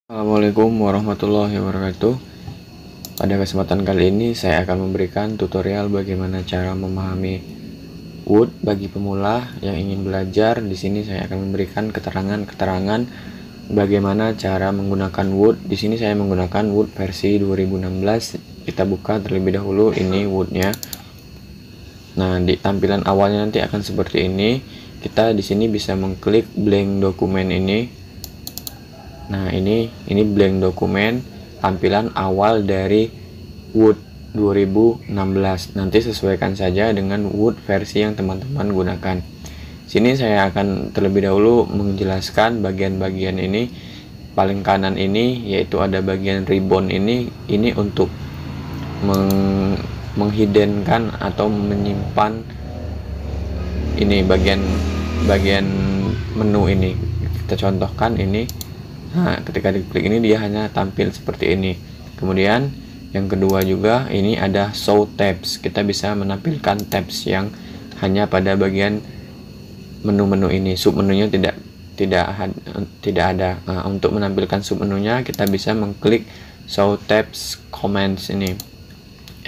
Assalamualaikum warahmatullahi wabarakatuh. Pada kesempatan kali ini saya akan memberikan tutorial bagaimana cara memahami Word bagi pemula yang ingin belajar. Di sini saya akan memberikan keterangan-keterangan bagaimana cara menggunakan Word. Di sini saya menggunakan Word versi 2016. Kita buka terlebih dahulu ini Word-nya. Nah, di tampilan awalnya nanti akan seperti ini. Kita di sini bisa mengklik blank dokumen ini. Nah, ini blank dokumen, tampilan awal dari Word 2016. Nanti sesuaikan saja dengan Word versi yang teman-teman gunakan. Sini saya akan terlebih dahulu menjelaskan bagian-bagian ini. Paling kanan ini yaitu ada bagian ribbon ini untuk menghidenkan atau menyimpan ini bagian menu ini. Kita contohkan ini. Nah, ketika diklik ini dia hanya tampil seperti ini. Kemudian yang kedua juga ini ada show tabs. Kita bisa menampilkan tabs yang hanya pada bagian menu-menu ini. Submenunya tidak ada. Nah, untuk menampilkan submenunya kita bisa mengklik show tabs comments ini.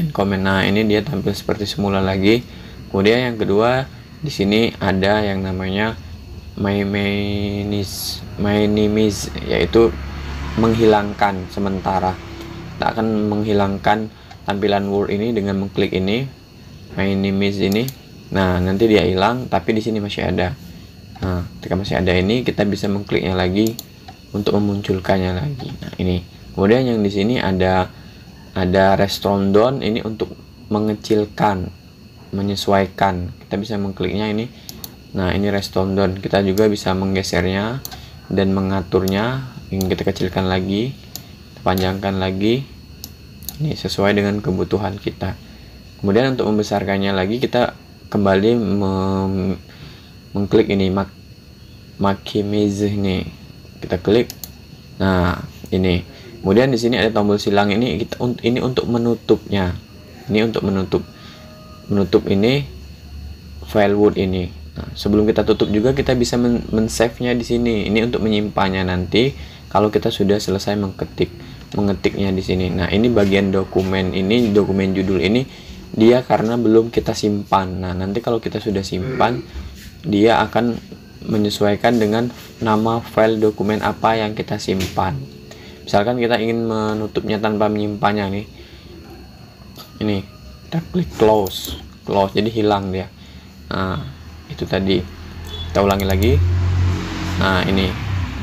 And comment. Nah, ini dia tampil seperti semula lagi. Kemudian yang kedua di sini ada yang namanya my name is, yaitu menghilangkan sementara. Kita akan menghilangkan tampilan Word ini dengan mengklik ini my name is ini. Nah, nanti dia hilang, tapi di sini masih ada. Nah, ketika masih ada ini kita bisa mengkliknya lagi untuk memunculkannya lagi. Nah, ini. Kemudian yang di sini ada restaurant down, ini untuk mengecilkan, menyesuaikan. Kita bisa mengkliknya ini. Nah, ini restaurant down. Kita juga bisa menggesernya dan mengaturnya. Ingin kita kecilkan lagi, kita panjangkan lagi. Ini sesuai dengan kebutuhan kita. Kemudian untuk membesarkannya lagi kita kembali mengklik ini maximize ini. Kita klik. Nah, ini. Kemudian di sini ada tombol silang ini untuk menutupnya. Ini untuk menutup ini file Word ini. Nah, sebelum kita tutup juga kita bisa men-save-nya di sini. Ini untuk menyimpannya nanti kalau kita sudah selesai mengetiknya di sini. Nah, ini bagian dokumen ini, dokumen judul ini dia karena belum kita simpan. Nah, nanti kalau kita sudah simpan, dia akan menyesuaikan dengan nama file dokumen apa yang kita simpan. Misalkan kita ingin menutupnya tanpa menyimpannya nih. Ini, kita klik close, jadi hilang dia. Nah, itu tadi. Kita ulangi lagi. Nah, ini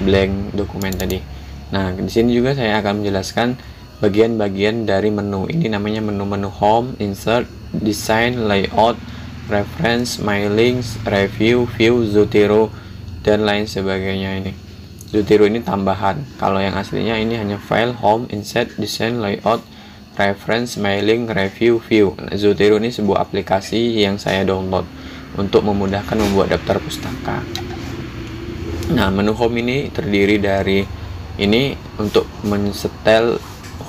blank dokumen tadi. Nah, di sini juga saya akan menjelaskan bagian-bagian dari menu. Ini namanya menu-menu home, insert, design, layout, reference, my links, review, view, Zotero, dan lain sebagainya ini. Zotero ini tambahan. Kalau yang aslinya ini hanya file, home, insert, design, layout, reference, my link, review, view. Nah, Zotero ini sebuah aplikasi yang saya download untuk memudahkan membuat daftar pustaka. Nah, menu home ini terdiri dari ini untuk mensetel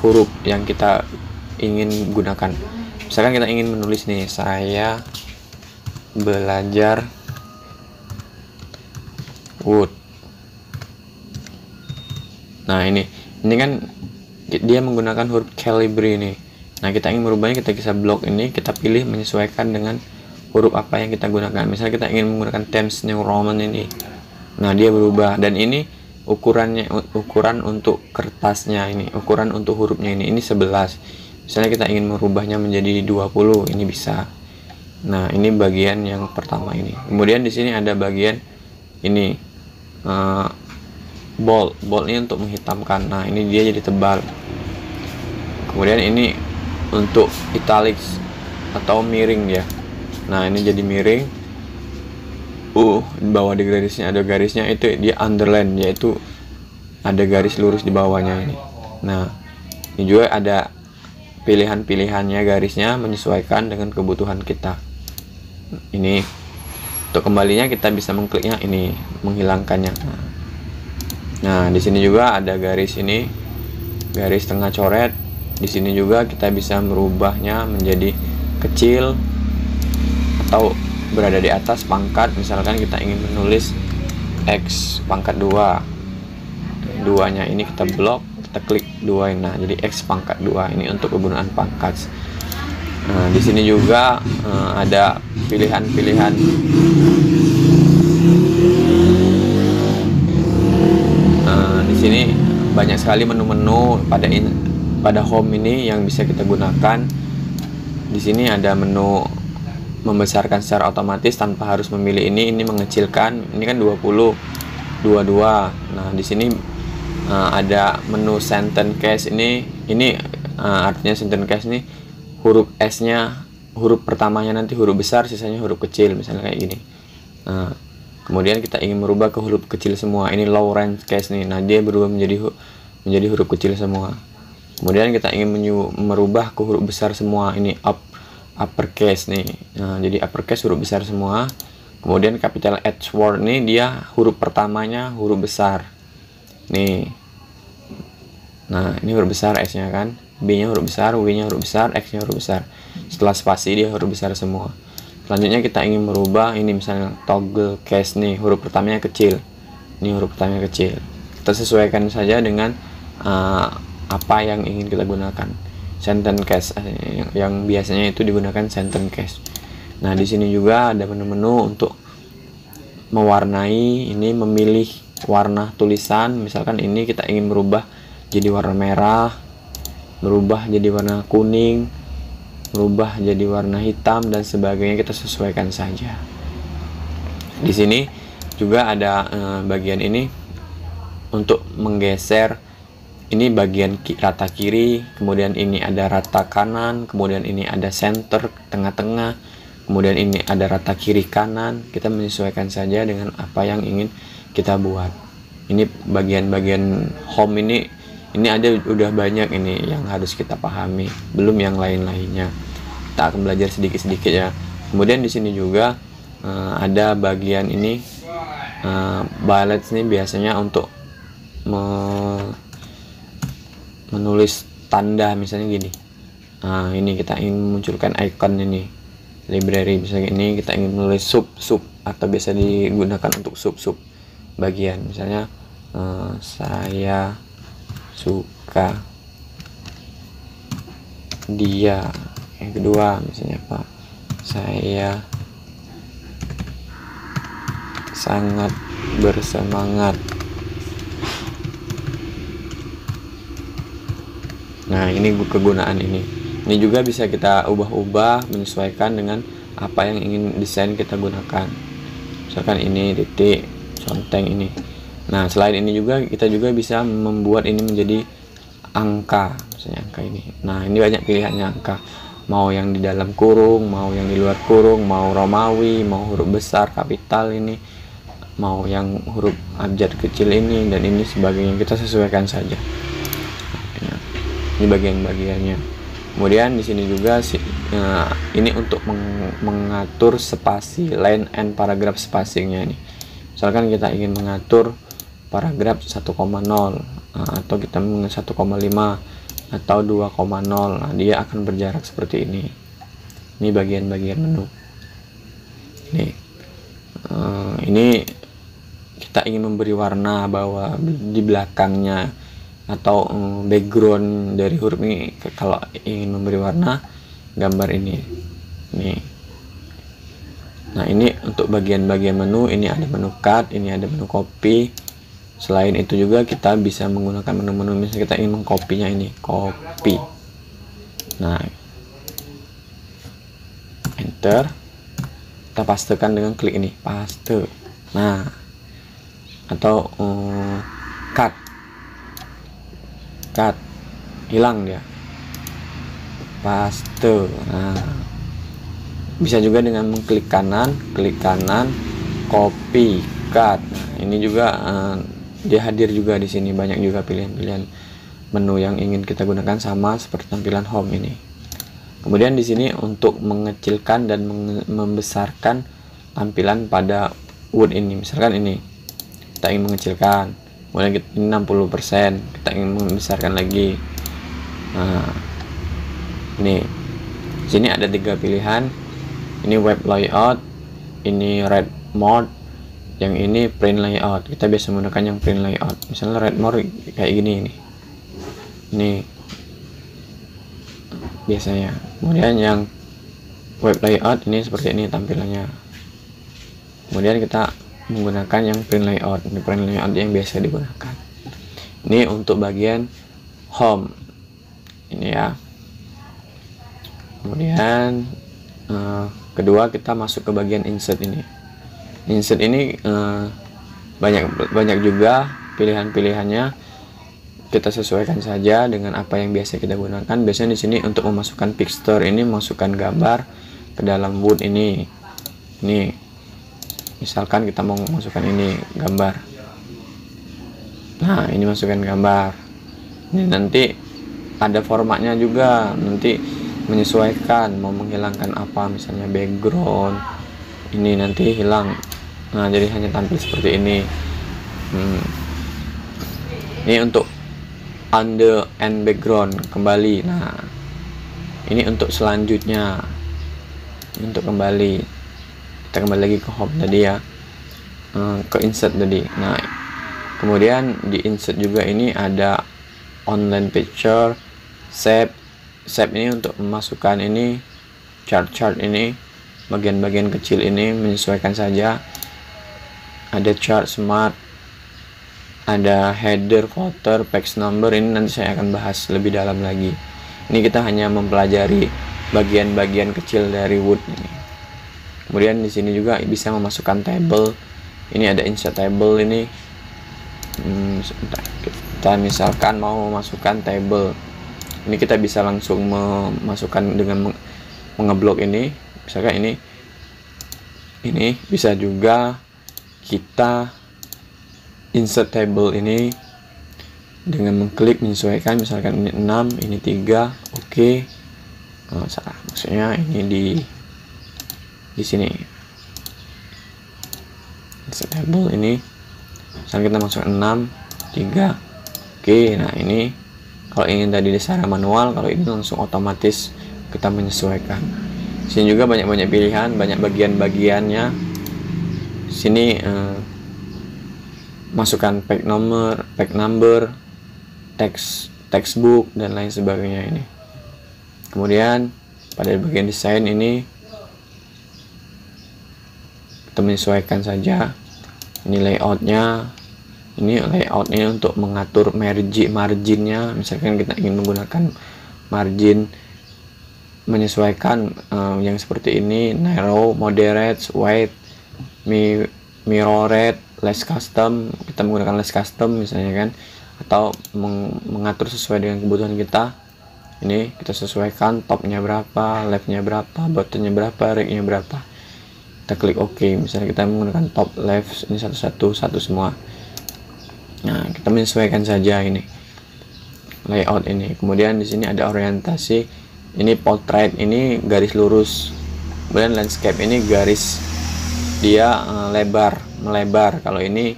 huruf yang kita ingin gunakan. Misalkan kita ingin menulis nih, saya belajar Word. Nah, ini kan dia menggunakan huruf Calibri ini. Nah, kita ingin merubahnya, kita bisa blok ini, kita pilih menyesuaikan dengan huruf apa yang kita gunakan. Misalnya kita ingin menggunakan Times New Roman ini. Nah, dia berubah, dan ini ukuran untuk kertasnya ini, ukuran untuk hurufnya ini 11. Misalnya kita ingin merubahnya menjadi 20, ini bisa. Nah, ini bagian yang pertama ini. Kemudian di sini ada bagian ini bold ini untuk menghitamkan. Nah, ini dia jadi tebal. Kemudian ini untuk italics atau miring dia. Nah, ini jadi miring. Di bawah di garisnya ada garisnya, itu dia underline, yaitu ada garis lurus di bawahnya ini. Nah, ini juga ada pilihan-pilihannya, garisnya menyesuaikan dengan kebutuhan kita. Ini untuk kembalinya kita bisa mengkliknya ini, menghilangkannya. Nah, di sini juga ada garis ini, garis tengah coret. Di sini juga kita bisa merubahnya menjadi kecil atau berada di atas pangkat. Misalkan kita ingin menulis X pangkat 2, duanya ini kita blok, kita klik 2. Nah, jadi X pangkat 2 ini untuk kegunaan pangkat. Nah, di sini juga ada pilihan-pilihan di sini banyak sekali menu-menu pada home ini yang bisa kita gunakan. Di sini ada menu membesarkan secara otomatis tanpa harus memilih ini mengecilkan. Ini kan 20, 22. Nah, di sini ada menu sentence case ini artinya sentence case ini huruf S-nya, huruf pertamanya nanti huruf besar, sisanya huruf kecil, misalnya kayak gini. Nah, kemudian kita ingin merubah ke huruf kecil semua. Ini low range case nih. Nah, dia berubah menjadi huruf kecil semua. Kemudian kita ingin merubah ke huruf besar semua. Ini uppercase nih. Nah, jadi uppercase huruf besar semua. Kemudian capital H word nih, dia huruf pertamanya huruf besar. Nih. Nah, ini huruf besar S-nya kan. B-nya huruf besar, W-nya huruf besar, X-nya huruf besar. Setelah spasi dia huruf besar semua. Selanjutnya kita ingin merubah ini misalnya toggle case nih, huruf pertamanya kecil. Ini huruf pertamanya kecil. Kita sesuaikan saja dengan apa yang ingin kita gunakan. Sentence case yang biasanya itu digunakan sentence case. Nah, di sini juga ada menu-menu untuk mewarnai, ini memilih warna tulisan. Misalkan ini kita ingin merubah jadi warna merah, merubah jadi warna kuning, merubah jadi warna hitam dan sebagainya, kita sesuaikan saja. Di sini juga ada bagian ini untuk menggeser. Ini bagian rata kiri, kemudian ini ada rata kanan, kemudian ini ada center tengah-tengah, kemudian ini ada rata kiri kanan. Kita menyesuaikan saja dengan apa yang ingin kita buat. Ini bagian-bagian home ini ada udah banyak ini yang harus kita pahami, belum yang lain-lainnya. Kita akan belajar sedikit-sedikit ya. Kemudian di sini juga ada bagian ini bullets nih, biasanya untuk menulis tanda, misalnya gini. Nah, ini kita ingin memunculkan icon ini library, misalnya ini kita ingin menulis sub atau biasa digunakan untuk sub bagian, misalnya saya suka dia. Yang kedua misalnya apa, saya sangat bersemangat. Nah, ini kegunaan ini juga bisa kita ubah-ubah menyesuaikan dengan apa yang ingin desain kita gunakan. Misalkan ini titik conteng ini. Nah, selain ini juga kita juga bisa membuat ini menjadi angka, misalnya angka ini. Nah, ini banyak pilihannya angka. Mau yang di dalam kurung, mau yang di luar kurung, mau Romawi, mau huruf besar, kapital ini, mau yang huruf abjad kecil ini dan ini sebagainya. Kita sesuaikan saja. Nah, ini bagian-bagiannya. Kemudian di sini juga ini untuk mengatur spasi, line and paragraph spacingnya nih. Misalkan kita ingin mengatur paragraf 1,0 atau kita 1,5 atau 2,0. Nah, dia akan berjarak seperti ini. Ini bagian-bagian menu. Ini kita ingin memberi warna bahwa di belakangnya atau background dari huruf ini, kalau ingin memberi warna gambar ini. Nah, ini untuk bagian-bagian menu. Ini ada menu cut, ini ada menu copy. Selain itu juga kita bisa menggunakan menu-menu, misalnya kita ingin mengkopinya, ini copy. Nah, enter, kita pastekan dengan klik ini, paste. Nah, atau cut, hilang dia, paste. Nah, bisa juga dengan mengklik kanan, copy, cut. Nah, ini juga dia hadir juga di sini, banyak juga pilihan-pilihan menu yang ingin kita gunakan, sama seperti tampilan home ini. Kemudian di sini untuk mengecilkan dan membesarkan tampilan pada Word ini, misalkan ini kita ingin mengecilkan, kemudian ini 60%, kita ingin membesarkan lagi. Nah, ini di sini ada 3 pilihan. Ini web layout, ini red mode, yang ini print layout. Kita biasa menggunakan yang print layout, misalnya Redmore kayak gini ini biasanya. Kemudian yang web layout ini seperti ini tampilannya. Kemudian kita menggunakan yang print layout. Ini print layout yang biasa digunakan. Ini untuk bagian home ini ya. Kemudian kedua kita masuk ke bagian insert ini. Insert ini banyak juga pilihan-pilihannya. Kita sesuaikan saja dengan apa yang biasa kita gunakan. Biasanya di sini untuk memasukkan picture ini, masukkan gambar ke dalam Word ini. Ini misalkan kita mau masukkan ini gambar. Nah, ini masukkan gambar. Ini nanti ada formatnya juga. Nanti menyesuaikan mau menghilangkan apa, misalnya background. Ini nanti hilang. Nah, jadi hanya tampil seperti ini. Ini untuk under and background kembali. Nah, ini untuk selanjutnya. Ini untuk kembali. Kita kembali lagi ke home tadi ya, ke insert tadi. Nah, kemudian di insert juga ini ada online picture, save ini untuk memasukkan ini chart ini, bagian-bagian kecil ini menyesuaikan saja. Ada chart smart, ada header, footer, page number. Ini nanti saya akan bahas lebih dalam lagi. Ini kita hanya mempelajari bagian-bagian kecil dari Word ini. Kemudian di sini juga bisa memasukkan table. Ini ada insert table ini. Kita misalkan mau memasukkan table. Ini kita bisa langsung memasukkan dengan mengeblok ini. Misalkan ini bisa juga kita insert table ini dengan mengklik menyesuaikan. Misalkan ini 6, ini 3, oke. Salah, maksudnya ini di sini insert table ini. Misalkan kita masuk 6, 3, oke. Nah, ini kalau ingin tadi secara manual, kalau ini langsung otomatis kita menyesuaikan. Sini juga banyak pilihan, banyak bagian-bagiannya. Sini masukkan pack number, textbook dan lain sebagainya ini. Kemudian pada bagian desain ini kita menyesuaikan saja. Ini layoutnya. Ini layoutnya untuk mengatur marginnya. Misalkan kita ingin menggunakan margin, menyesuaikan yang seperti ini, narrow, moderate, wide, mirrored, less custom. Kita menggunakan less custom misalnya kan, atau mengatur sesuai dengan kebutuhan kita. Ini kita sesuaikan topnya berapa, leftnya berapa, bottomnya berapa, rightnya berapa. Kita klik OK. Misalnya kita menggunakan top, left, ini satu semua. Nah, kita menyesuaikan saja ini layout ini. Kemudian di sini ada orientasi. Ini portrait, ini garis lurus. Kemudian landscape ini garis dia melebar. Kalau ini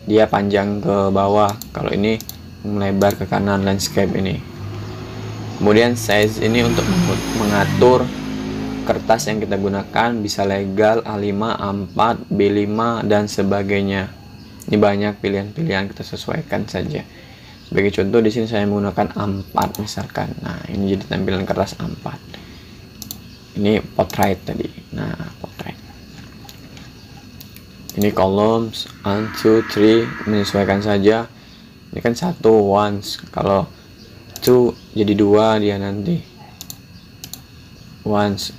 dia panjang ke bawah. Kalau ini melebar ke kanan, landscape ini. Kemudian size ini untuk mengatur kertas yang kita gunakan, bisa legal, A5, A4, B5 dan sebagainya. Ini banyak pilihan-pilihan, kita sesuaikan saja. Sebagai contoh di sini saya menggunakan A4 misalkan. Nah, ini jadi tampilan kertas A4. Ini portrait tadi. Nah, portrait. Ini columns 1, 2, 3, menyesuaikan saja. Ini kan 1 once, kalau 2 jadi 2 dia nanti. Once.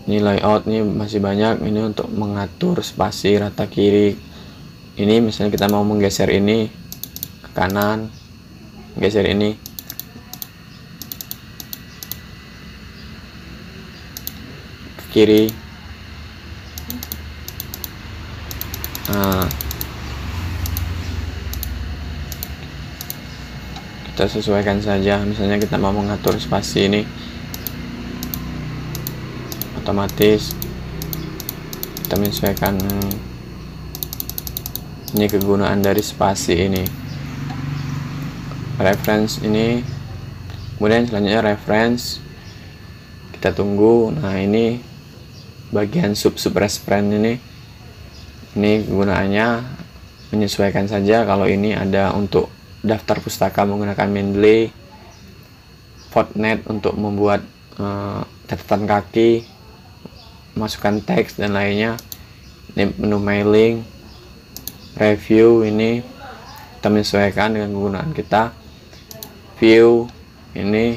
Ini layout nih masih banyak. Ini untuk mengatur spasi rata kiri. Ini misalnya kita mau menggeser ini ke kanan, geser ini ke kiri. Nah, kita sesuaikan saja. Misalnya kita mau mengatur spasi ini, otomatis kita menyesuaikan. Ini kegunaan dari spasi ini, reference ini. Kemudian selanjutnya reference, kita tunggu. Nah, ini bagian sub reference ini kegunaannya menyesuaikan saja. Kalau ini ada untuk daftar pustaka menggunakan Mendeley, Fortnite untuk membuat catatan kaki, masukkan teks dan lainnya. Ini menu mailing, review, ini kita menyesuaikan dengan penggunaan kita. View ini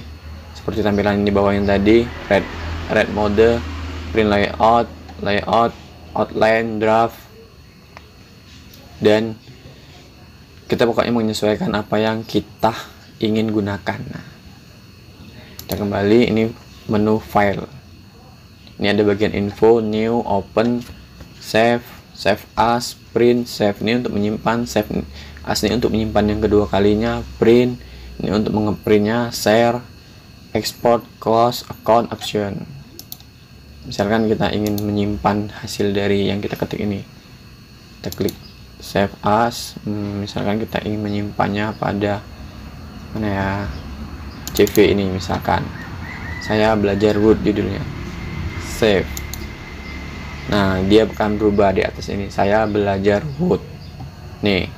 seperti tampilan di bawah yang tadi, red mode, print layout, outline, draft, dan kita pokoknya menyesuaikan apa yang kita ingin gunakan. Nah, kita kembali, ini menu file. Ini ada bagian info, new, open, save as, print. Save ini untuk menyimpan, save as ini untuk menyimpan yang kedua kalinya, print ini untuk mengeprintnya, share, export, close, account, option. Misalkan kita ingin menyimpan hasil dari yang kita ketik ini, kita klik save as. Misalkan kita ingin menyimpannya pada mana ya, CV ini, misalkan saya belajar Word judulnya, save. Nah, dia akan berubah di atas ini, saya belajar Word. Nih,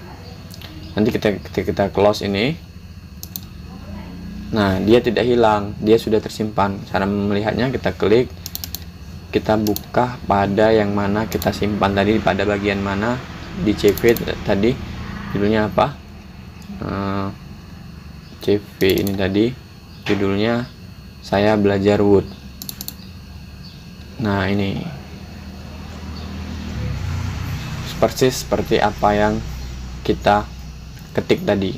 nanti kita close ini. Nah, dia tidak hilang, dia sudah tersimpan. Cara melihatnya, kita klik, kita buka pada yang mana kita simpan tadi, pada bagian mana di CV tadi, judulnya apa, CV ini tadi judulnya saya belajar Word. Nah, ini persis seperti apa yang kita ketik tadi.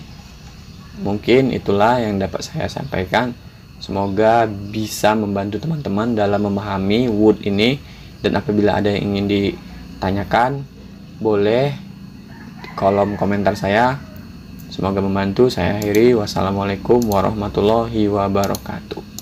Mungkin itulah yang dapat saya sampaikan. Semoga bisa membantu teman-teman dalam memahami Word ini. Dan apabila ada yang ingin ditanyakan, boleh di kolom komentar saya. Semoga membantu. Saya akhiri. Wassalamualaikum warahmatullahi wabarakatuh.